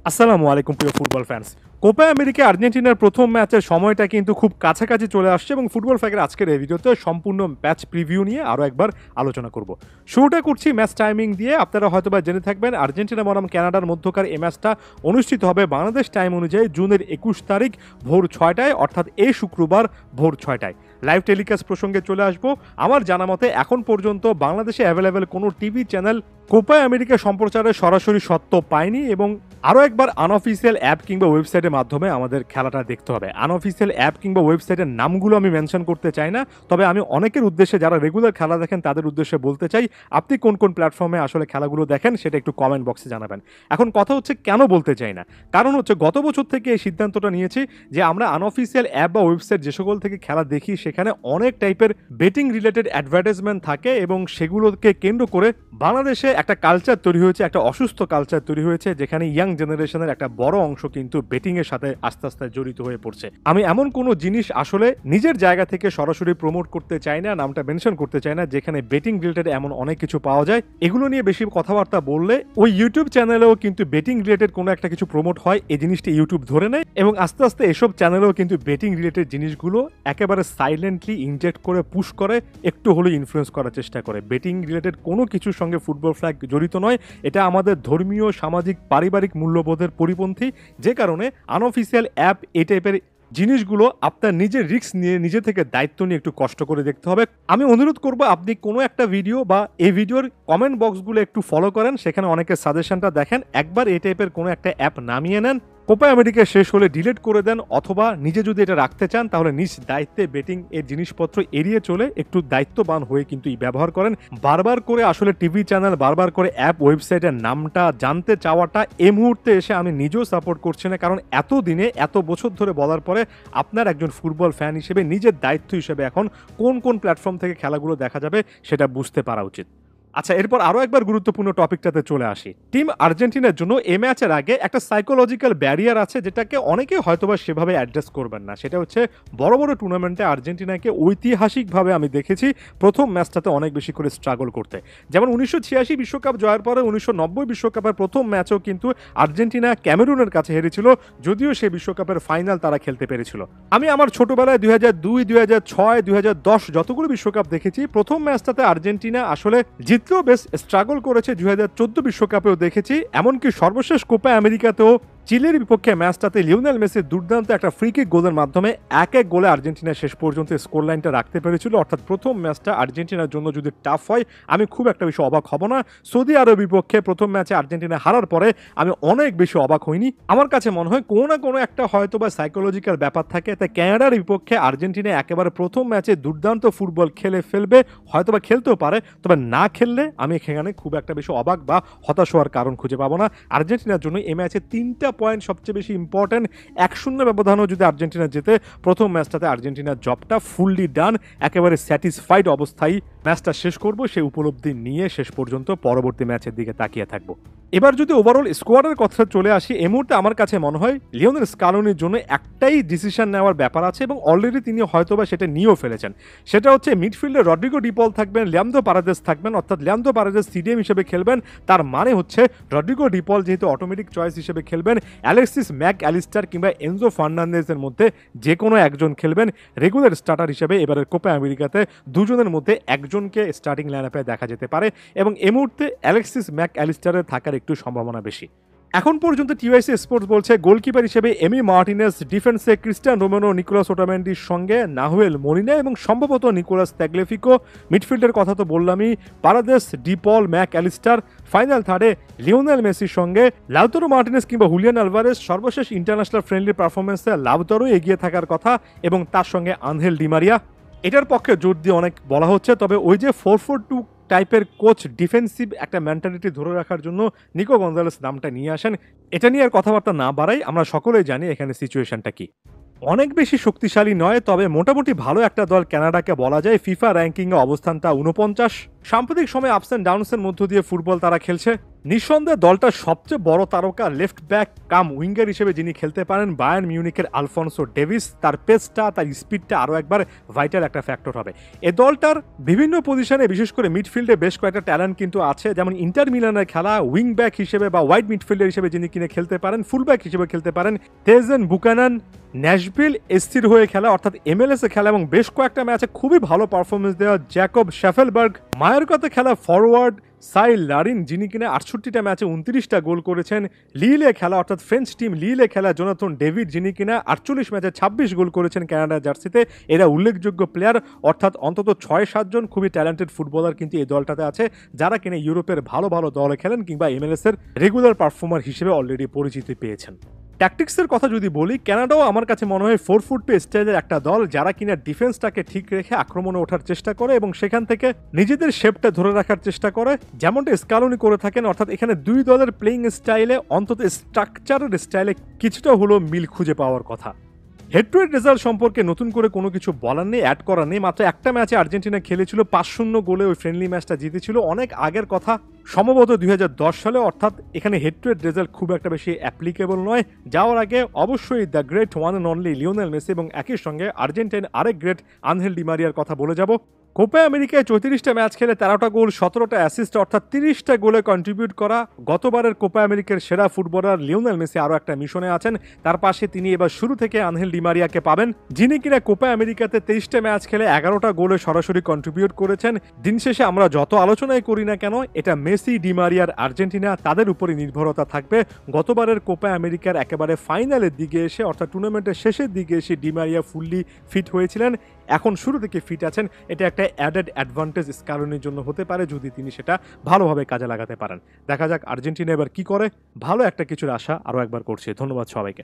আসসালামু আলাইকুম প্রিয় ফুটবল ফ্যান্স। কোপা আমেরিকা আর্জেন্টিনার প্রথম ম্যাচের সময়টা কিন্তু খুব কাছাকাছি চলে আসছে এবং ফুটবল ফ্যাকের আজকের এই ভিডিওতে সম্পূর্ণ ম্যাচ প্রিভিউ নিয়ে আরও একবার আলোচনা করব। শুরুটা করছি ম্যাচ টাইমিং দিয়ে। আপনারা হয়তোবা জেনে থাকবেন আর্জেন্টিনা বনাম কানাডার মধ্যকার এই ম্যাচটা অনুষ্ঠিত হবে বাংলাদেশ টাইম অনুযায়ী জুনের 21 তারিখ ভোর 6টায়, অর্থাৎ এই শুক্রবার ভোর 6টায়। লাইভ টেলিকাস্ট প্রসঙ্গে চলে আসবো। আমার জানা মতে এখন পর্যন্ত বাংলাদেশে অ্যাভেলেবেল কোনো টিভি চ্যানেল কোপা আমেরিকা সম্প্রচারের সরাসরি সত্ত্ব পায়নি এবং আরও একবার আনঅফিসিয়াল অ্যাপ কিংবা ওয়েবসাইটের মাধ্যমে আমাদের খেলাটা দেখতে হবে। আনঅফিসিয়াল অ্যাপ কিংবা ওয়েবসাইটের নামগুলো আমি মেনশন করতে চাই না, তবে আমি অনেকের উদ্দেশ্যে যারা রেগুলার খেলা দেখেন তাদের উদ্দেশ্যে বলতে চাই, আপনি কোন কোন প্ল্যাটফর্মে আসলে খেলাগুলো দেখেন সেটা একটু কমেন্ট বক্সে জানাবেন। এখন কথা হচ্ছে কেন বলতে চাই না, কারণ হচ্ছে গত বছর থেকে এই সিদ্ধান্তটা নিয়েছি যে আমরা আনঅফিসিয়াল অ্যাপ বা ওয়েবসাইট যে সকল থেকে খেলা দেখি সেখানে অনেক টাইপের বেটিং রিলেটেড অ্যাডভার্টাইজমেন্ট থাকে এবং সেগুলোকে কেন্দ্র করে বাংলাদেশে একটা কালচার তৈরি হয়েছে, একটা অসুস্থ কালচার তৈরি হয়েছে, যেখানে ইয়াং জেনারেশনের একটা বড় অংশ কিন্তু বেটিং এর সাথে আস্তে আস্তে জড়িত হয়ে পড়ছে। আমি এমন কোনো জিনিস আসলে নিজের জায়গা থেকে সরাসরি প্রমোট করতে চাই না, নামটা মেনশন করতে চাই না, যেখানে বেটিং রিলেটেড এমন অনেক কিছু পাওয়া যায়। এগুলো নিয়ে বেশি কথাবার্তা বললে ওই ইউটিউব চ্যানেলেও কিন্তু বেটিং রিলেটেড কোনো একটা কিছু প্রমোট হয়, এই জিনিসটি ইউটিউব ধরে নেয় এবং আস্তে আস্তে এসব চ্যানেলেও কিন্তু বেটিং রিলেটেড জিনিসগুলো একেবারে সাইলেন্টলি ইনজেক্ট করে পুশ করে একটু হলেও ইনফ্লুয়েন্স করার চেষ্টা করে। বেটিং রিলেটেড কোনো কিছুর সঙ্গে ফুটবল ফ্ল্যাগ জড়িত নয়, এটা আমাদের ধর্মীয়, সামাজিক, পারিবারিক মূল্যবোধের পরিপন্থী, যে কারণে আনঅফিসিয়াল অ্যাপ এই টাইপের জিনিসগুলো আপনার নিজের রিস্ক নিয়ে নিজে থেকে দায়িত্ব নিয়ে একটু কষ্ট করে দেখতে হবে। আমি অনুরোধ করব আপনি কোনো একটা ভিডিও বা এই ভিডিওর কমেন্ট বক্সগুলো একটু ফলো করেন, সেখানে অনেকের সাজেশনটা দেখেন, একবার এই টাইপের কোনো একটা অ্যাপ নামিয়ে নেন, কোপা আমেরিকা শেষ হলে ডিলিট করে দেন, অথবা নিজে যদি এটা রাখতে চান তাহলে নিজ দায়িত্বে বেটিং এর জিনিসপত্র এড়িয়ে চলে একটু দায়িত্ববান হয়ে কিন্তু ব্যবহার করেন। বারবার করে আসলে টিভি চ্যানেল, বারবার করে অ্যাপ ওয়েবসাইটের নামটা জানতে চাওয়াটা এই মুহূর্তে এসে আমি নিজেও সাপোর্ট করছি না, কারণ এত দিনে এত বছর ধরে বলার পরে আপনার একজন ফুটবল ফ্যান হিসেবে নিজের দায়িত্ব হিসেবে এখন কোন কোন প্ল্যাটফর্ম থেকে খেলাগুলো দেখা যাবে সেটা বুঝতে পারা উচিত। আচ্ছা, এরপর আরও একবার গুরুত্বপূর্ণ টপিকটাতে চলে আসি। টিম আর্জেন্টিনার জন্য এই ম্যাচের আগে একটা সাইকোলজিক্যাল ব্যারিয়ার আছে, যেটাকে অনেকে হয়তোবা সেভাবে অ্যাড্রেস করবেন না। সেটা হচ্ছে বড় বড় টুর্নামেন্টে আর্জেন্টিনাকে ঐতিহাসিকভাবে আমি দেখেছি প্রথম ম্যাচটাতে অনেক বেশি করে স্ট্রাগল করতে। যেমন 1986 বিশ্বকাপ জয়ের পরে 1990 বিশ্বকাপের প্রথম ম্যাচও কিন্তু আর্জেন্টিনা ক্যামেরুনের কাছে হেরেছিল, যদিও সে বিশ্বকাপের ফাইনাল তারা খেলতে পেরেছিল। আমি আমার ছোটবেলায় 2002, 2006, 2010 যতগুলো বিশ্বকাপ দেখেছি, প্রথম ম্যাচটাতে আর্জেন্টিনা আসলে বেশ স্ট্রাগল করেছে। 2014 বিশ্বকাপেও দেখেছি, এমনকি সর্বশেষ কোপা আমেরিকাতেও চিলির বিপক্ষে ম্যাচটাতে লিওনেল মেসির দুর্দান্ত একটা ফ্রি কিক গোলের মাধ্যমে 1-1 গোলে আর্জেন্টিনা শেষ পর্যন্ত স্কোর লাইনটা রাখতে পেরেছিল। অর্থাৎ প্রথম ম্যাচটা আর্জেন্টিনার জন্য যদি টাফ হয় আমি খুব একটা বেশি অবাক হব না। সৌদি আরবের বিপক্ষে প্রথম ম্যাচে আর্জেন্টিনা হারার পরে আমি অনেক বেশি অবাক হইনি। আমার কাছে মনে হয় কোনো না কোনো একটা হয়তো বা সাইকোলজিক্যাল ব্যাপার থাকে, তাই কানাডার বিপক্ষে আর্জেন্টিনা একেবারে প্রথম ম্যাচে দুর্দান্ত ফুটবল খেলে ফেলবে, হয়তো বা খেলতেও পারে, তবে না খেললে আমি এখানে খুব একটা বেশি অবাক বা হতাশ হওয়ার কারণ খুঁজে পাবো না। আর্জেন্টিনার জন্য এই ম্যাচে 3টা পয়েন্ট সবচেয়ে বেশি ইম্পর্টেন্ট। 1-0 ব্যবধানও যদি আর্জেন্টিনা জেতে, প্রথম ম্যাচটাতে আর্জেন্টিনার জবটা ফুললি ডান, একেবারে স্যাটিসফাইড অবস্থায় ম্যাচটা শেষ করব, সেই উপলব্ধি নিয়ে শেষ পর্যন্ত পরবর্তী ম্যাচের দিকে তাকিয়ে থাকবো। এবার যদি ওভারঅল স্কোয়াডের কথা চলে আসি, এই মুহূর্তে আমার কাছে মনে হয় লিওনেল স্কালোনির জন্য একটাই ডিসিশন নেওয়ার ব্যাপার আছে এবং অলরেডি তিনি হয়তোবা সেটা নিয়েও ফেলেছেন। সেটা হচ্ছে মিডফিল্ডে রড্রিগো ডি পল থাকবেন, লিয়ান্দ্রো পারাদেস থাকবেন, অর্থাৎ লিয়ান্দ্রো পারাদেস সিডিএম হিসেবে খেলবেন। তার মানে হচ্ছে রড্রিগো ডি পল যেহেতু অটোমেটিক চয়েস হিসেবে খেলবেন, অ্যালেক্সিস ম্যাক অ্যালিস্টার কিংবা এনজো ফার্নান্দেজের মধ্যে যে কোনো একজন খেলবেন রেগুলার স্টার্টার হিসেবে। এবারের কোপা আমেরিকাতে দুজনের মধ্যে একজনকে স্টার্টিং লাইনআপে দেখা যেতে পারে এবং এই মুহূর্তে অ্যালেক্সিস ম্যাক অ্যালিস্টারের থাকার একটু সম্ভাবনা বেশি। এখন পর্যন্ত টিওআইসি স্পোর্টস বলছে গোলকিপার হিসেবে এমি মার্টিনেস, ডিফেন্সে ক্রিস্টিয়ান রোমেনো, নিকোলাস ওটামেন্ডির সঙ্গে নাহুয়েল মলিনা এবং সম্ভবত নিকোলাস তাগলেফিকো। মিডফিল্ডের কথা তো বললামই, Paredes, De Paul, Mac Allister. Final থার্ডে লিওনেল মেসির সঙ্গে লাউতারো মার্টিনেস কিংবা হুলিয়ান আলভারেজ। সর্বশেষ ইন্টারন্যাশনাল ফ্রেন্ডলি পারফরমেন্সে লাউতারো এগিয়ে থাকার কথা এবং তার সঙ্গে আনহেল ডিমারিয়া। এটার পক্ষে জোর দিয়ে অনেক বলা হচ্ছে, তবে ওই যে 4-4-2 টাইপের কোচ ডিফেন্সিভ একটা মেন্টালিটি ধরে রাখার জন্য নিকো গঞ্জালেস নামটা নিয়ে আসেন। এটা নিয়ে আর কথাবার্তা না বাড়াই, আমরা সকলেই জানি এখানে সিচুয়েশনটা কি। অনেক বেশি শক্তিশালী নয়, তবে মোটামুটি ভালো একটা দল কানাডাকে বলা যায়। ফিফা র্যাঙ্কিংয়ে অবস্থানটা 49, সাম্প্রতিক সময়ে আপস অ্যান্ড ডাউনসের মধ্য দিয়ে ফুটবল তারা খেলছে। নিঃসন্দেহে দলটার সবচেয়ে বড় তারকা লেফট ব্যাক কাম উইঙ্গার হিসেবে যিনি খেলতে পারেন বায়ার্ন মিউনিখের আলফনসো ডেভিস, তার পেসটা তার স্পিডটা আরও একবার ভাইটাল একটা ফ্যাক্টর হবে। এ দলটার বিভিন্ন পজিশনে বিশেষ করে মিডফিল্ডে বেশ কয়েকটা ট্যালেন্ট কিন্তু আছে, যেমন ইন্টার মিলানের খেলা উইং ব্যাক হিসেবে বা ওয়াইড মিডফিল্ডার হিসেবে যিনি কিনে খেলতে পারেন, ফুল ব্যাক হিসেবে খেলতে পারেন তেজেন বুকানান, ন্যাশভিল এসসির হয়ে খেলা অর্থাৎ MLS এ খেলা এবং বেশ কয়েকটা ম্যাচে খুবই ভালো পারফরমেন্স দেওয়া জ্যাকব শ্যাফেলবার্গ, মায়োরকাতে খেলা ফরওয়ার্ড সাইল লারিন যিনি কিনা 68টা ম্যাচে 29টা গোল করেছেন, লিলে খেলা অর্থাৎ ফ্রেঞ্চ টিম লিলে খেলা জোনাথন ডেভিড যিনি কিনা 48 ম্যাচে 26 গোল করেছেন কানাডার জার্সিতে। এরা উল্লেখযোগ্য প্লেয়ার, অর্থাৎ অন্তত 6-7 জন খুবই ট্যালেন্টেড ফুটবলার কিন্তু এই দলটাতে আছে, যারা কিনা ইউরোপের ভালো ভালো দলে খেলেন কিংবা MLS এর রেগুলার পারফর্মার হিসেবে অলরেডি পরিচিতি পেয়েছেন। ট্যাকটিক্সের কথা যদি বলি, কানাডাও আমার কাছে মনে হয় 4-4-2 স্টাইলের একটা দল, যারা কিনা ডিফেন্সটাকে ঠিক রেখে আক্রমণে ওঠার চেষ্টা করে এবং সেখান থেকে নিজেদের শেপটা ধরে রাখার চেষ্টা করে, যেমনটা স্কালোনি করে থাকেন। অর্থাৎ এখানে দুই দলের প্লেইং স্টাইলে অন্তত স্ট্রাকচারের স্টাইলে কিছুটা হলো মিল খুঁজে পাওয়ার কথা। হেড টু হেড রেজাল্ট সম্পর্কে নতুন করে কোনো কিছু বলার নেই, অ্যাড করার নেই। মাত্র একটা ম্যাচে আর্জেন্টিনা খেলেছিল, 5-0 গোলে ওই ফ্রেন্ডলি ম্যাচটা জিতেছিল, অনেক আগের কথা, সম্ভবত 2010 সালে। অর্থাৎ এখানে হেড টু হেড রেজাল্ট খুব একটা বেশি অ্যাপ্লিকেবল নয়। যাওয়ার আগে অবশ্যই the great one and only Lionel Messi এবং একই সঙ্গে আর্জেন্টাইন আরেক গ্রেট আনহেল ডিমারিয়ার কথা বলে যাব। কোপা আমেরিকায় 34টা ম্যাচ খেলে 13টা গোল, 17টা অ্যাসিস্ট অর্থাৎ 30টা গোলে কন্ট্রিবিউট করা গতবারের কোপা আমেরিকার সেরা ফুটবলার লিওনেল মেসি আরও একটা মিশনে আছেন। তার পাশে তিনি এবার শুরু থেকে আনহেল ডিমারিয়াকে পাবেন, যিনি কিনা কোপা আমেরিকাতে 23টা ম্যাচ খেলে 11টা গোলে সরাসরি কন্ট্রিবিউট করেছেন। দিন শেষে আমরা যত আলোচনাই করি না কেন, এটা মেসি ডিমারিয়ার আর্জেন্টিনা, তাদের উপরই নির্ভরতা থাকবে। গতবারের কোপা আমেরিকার একেবারে ফাইনালের দিকে এসে অর্থাৎ টুর্নামেন্টের শেষের দিকে এসে ডিমারিয়া ফুললি ফিট হয়েছিলেন, এখন শুরু থেকে ফিট আছেন। এটা একটা অ্যাডেড অ্যাডভান্টেজ স্কালোনির জন্য হতে পারে যদি তিনি সেটা ভালোভাবে কাজে লাগাতে পারেন। দেখা যাক আর্জেন্টিনা এবার কি করে। ভালো একটা কিছুর আশা আরও একবার করছি। ধন্যবাদ সবাইকে।